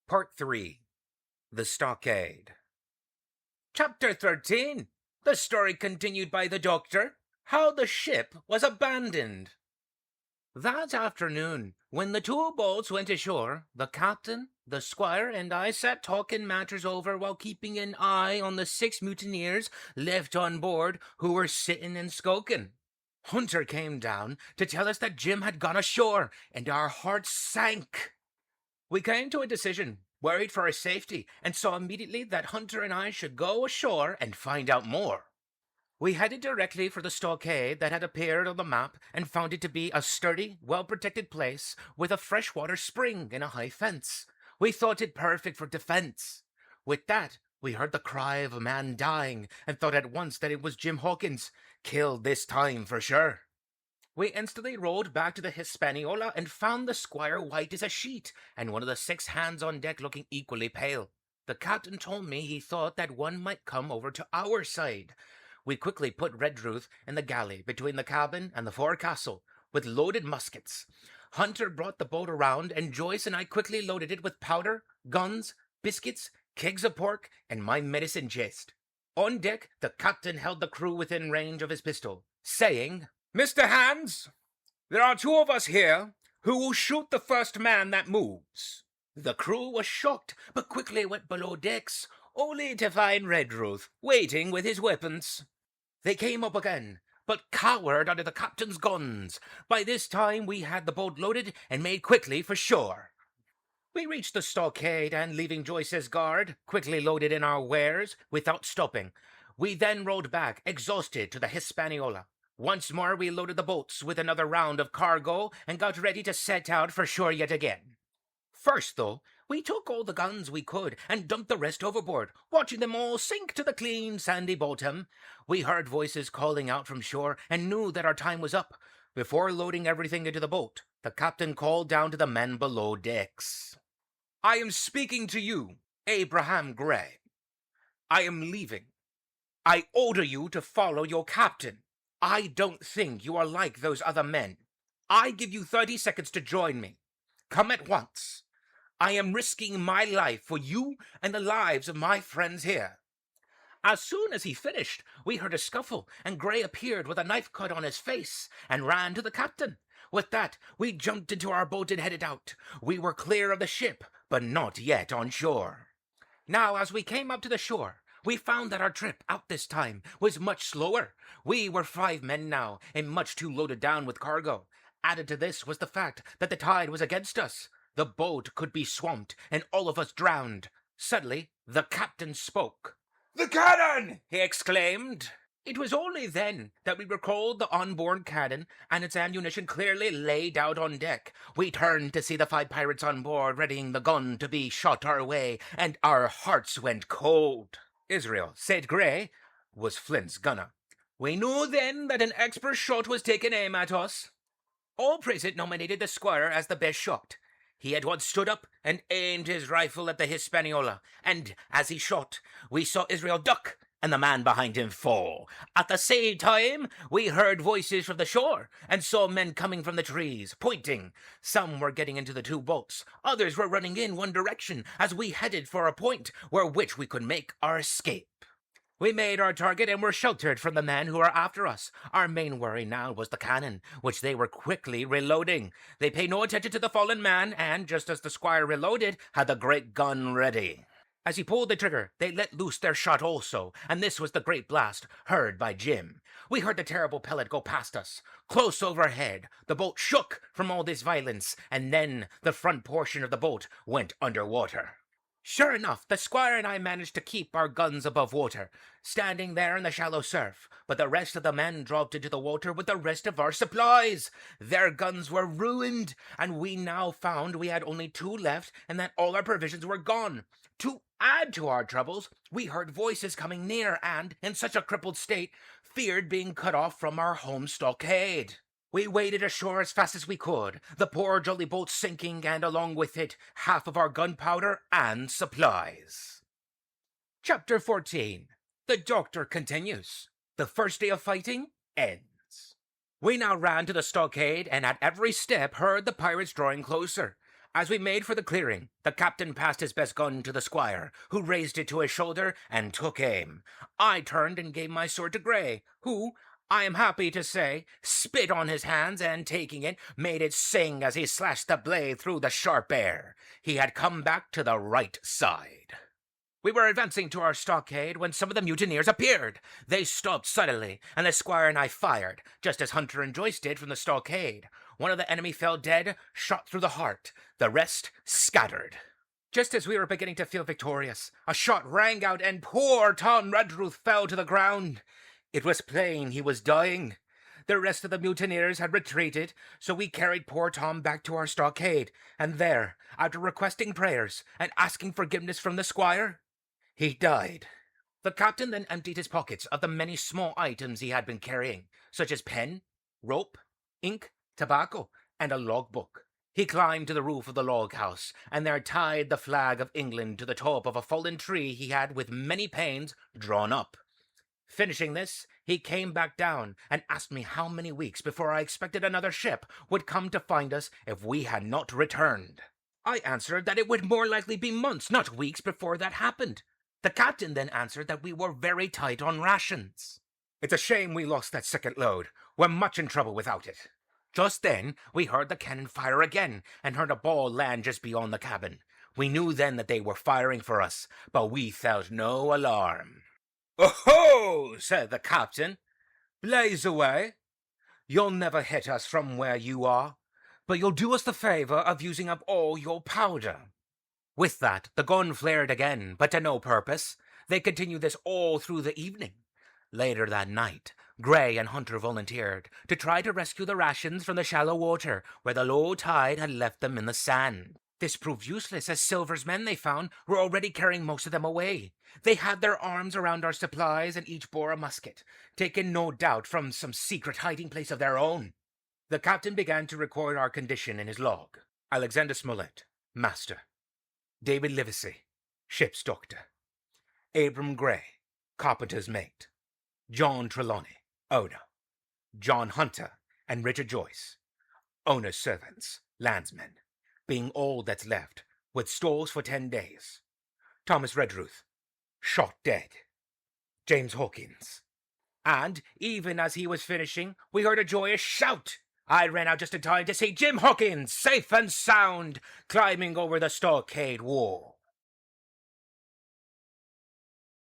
Part 3. The Stockade. Chapter 13. The story continued by the Doctor. How the ship was abandoned. That afternoon, when the two boats went ashore, the captain, the squire, and I sat talking matters over while keeping an eye on the 6 mutineers left on board who were sitting and skulking. Hunter came down to tell us that Jim had gone ashore, and our hearts sank. We came to a decision, worried for his safety, and saw immediately that Hunter and I should go ashore and find out more. We headed directly for the stockade that had appeared on the map and found it to be a sturdy, well-protected place with a freshwater spring and a high fence. We thought it perfect for defense. With that, we heard the cry of a man dying and thought at once that it was Jim Hawkins, killed this time for sure. We instantly rowed back to the Hispaniola and found the squire white as a sheet, and one of the 6 hands on deck looking equally pale. The captain told me he thought that one might come over to our side. We quickly put Redruth in the galley between the cabin and the forecastle, with loaded muskets. Hunter brought the boat around, and Joyce and I quickly loaded it with powder, guns, biscuits, kegs of pork, and my medicine chest. On deck, the captain held the crew within range of his pistol, saying, "Mr. Hands, there are 2 of us here who will shoot the first man that moves." The crew was shocked, but quickly went below decks, only to find Redruth waiting with his weapons. They came up again, but cowered under the captain's guns. By this time we had the boat loaded and made quickly for shore. We reached the stockade and, leaving Joyce's guard, quickly loaded in our wares without stopping. We then rowed back, exhausted, to the Hispaniola. Once more we loaded the boats with another round of cargo and got ready to set out for shore yet again. First, though, we took all the guns we could and dumped the rest overboard, watching them all sink to the clean, sandy bottom. We heard voices calling out from shore and knew that our time was up. Before loading everything into the boat, the captain called down to the men below decks. "I am speaking to you, Abraham Gray. I am leaving. I order you to follow your captain. I don't think you are like those other men. I give you 30 seconds to join me. Come at once. I am risking my life for you and the lives of my friends here." As soon as he finished, we heard a scuffle, and Gray appeared with a knife cut on his face and ran to the captain. With that, we jumped into our boat and headed out. We were clear of the ship, but not yet on shore. Now, as we came up to the shore, we found that our trip out this time was much slower. We were 5 men now, and much too loaded down with cargo. Added to this was the fact that the tide was against us. The boat could be swamped, and all of us drowned. Suddenly, the captain spoke. "The cannon!" he exclaimed. It was only then that we recalled the onboard cannon and its ammunition clearly laid out on deck. We turned to see the 5 pirates on board readying the gun to be shot our way, and our hearts went cold. Israel, said Gray, was Flint's gunner. We knew then that an expert shot was taking aim at us. All present nominated the squire as the best shot. He at once stood up and aimed his rifle at the Hispaniola, and as he shot, we saw Israel duck and the man behind him fall. At the same time, we heard voices from the shore and saw men coming from the trees, pointing. Some were getting into the 2 boats. Others were running in one direction as we headed for a point where which we could make our escape. We made our target and were sheltered from the men who were after us. Our main worry now was the cannon, which they were quickly reloading. They paid no attention to the fallen man, and just as the squire reloaded, had the great gun ready. As he pulled the trigger, they let loose their shot also, and this was the great blast heard by Jim. We heard the terrible pellet go past us. Close overhead, the boat shook from all this violence, and then the front portion of the boat went underwater. Sure enough, the squire and I managed to keep our guns above water, standing there in the shallow surf, but the rest of the men dropped into the water with the rest of our supplies. Their guns were ruined, and we now found we had only 2 left and that all our provisions were gone. To add to our troubles, we heard voices coming near and, in such a crippled state, feared being cut off from our home stockade. We waded ashore as fast as we could, the poor jolly boat sinking, and along with it, half of our gunpowder and supplies. Chapter 14. The Doctor continues. The first day of fighting ends. We now ran to the stockade, and at every step heard the pirates drawing closer. As we made for the clearing, the captain passed his best gun to the squire, who raised it to his shoulder and took aim. I turned and gave my sword to Grey, who, I am happy to say, spit on his hands and, taking it, made it sing as he slashed the blade through the sharp air. He had come back to the right side. We were advancing to our stockade when some of the mutineers appeared. They stopped suddenly, and the squire and I fired, just as Hunter and Joyce did from the stockade. One of the enemy fell dead, shot through the heart. The rest scattered. Just as we were beginning to feel victorious, a shot rang out and poor Tom Redruth fell to the ground. It was plain he was dying. The rest of the mutineers had retreated, so we carried poor Tom back to our stockade, and there, after requesting prayers and asking forgiveness from the squire, he died. The captain then emptied his pockets of the many small items he had been carrying, such as pen, rope, ink, tobacco, and a logbook. He climbed to the roof of the log house, and there tied the flag of England to the top of a fallen tree he had, with many pains, drawn up. Finishing this, he came back down and asked me how many weeks before I expected another ship would come to find us if we had not returned. I answered that it would more likely be months, not weeks, before that happened. The captain then answered that we were very tight on rations. It's a shame we lost that second load. We're much in trouble without it. Just then, we heard the cannon fire again, and heard a ball land just beyond the cabin. We knew then that they were firing for us, but we felt no alarm. "Oh-ho!" said the captain. "Blaze away. You'll never hit us from where you are, but you'll do us the favour of using up all your powder." With that, the gun flared again, but to no purpose. They continued this all through the evening. Later that night, Grey and Hunter volunteered to try to rescue the rations from the shallow water where the low tide had left them in the sand. This proved useless, as Silver's men, they found, were already carrying most of them away. They had their arms around our supplies and each bore a musket, taken no doubt from some secret hiding place of their own. The captain began to record our condition in his log. Alexander Smollett, master. David Livesey, ship's doctor. Abram Grey, carpenter's mate. John Trelawney, owner. John Hunter and Richard Joyce, owner's servants, landsmen, being all that's left, with stores for 10 days. Thomas Redruth, shot dead. James Hawkins. And, even as he was finishing, we heard a joyous shout. I ran out just in time to see Jim Hawkins, safe and sound, climbing over the stockade wall.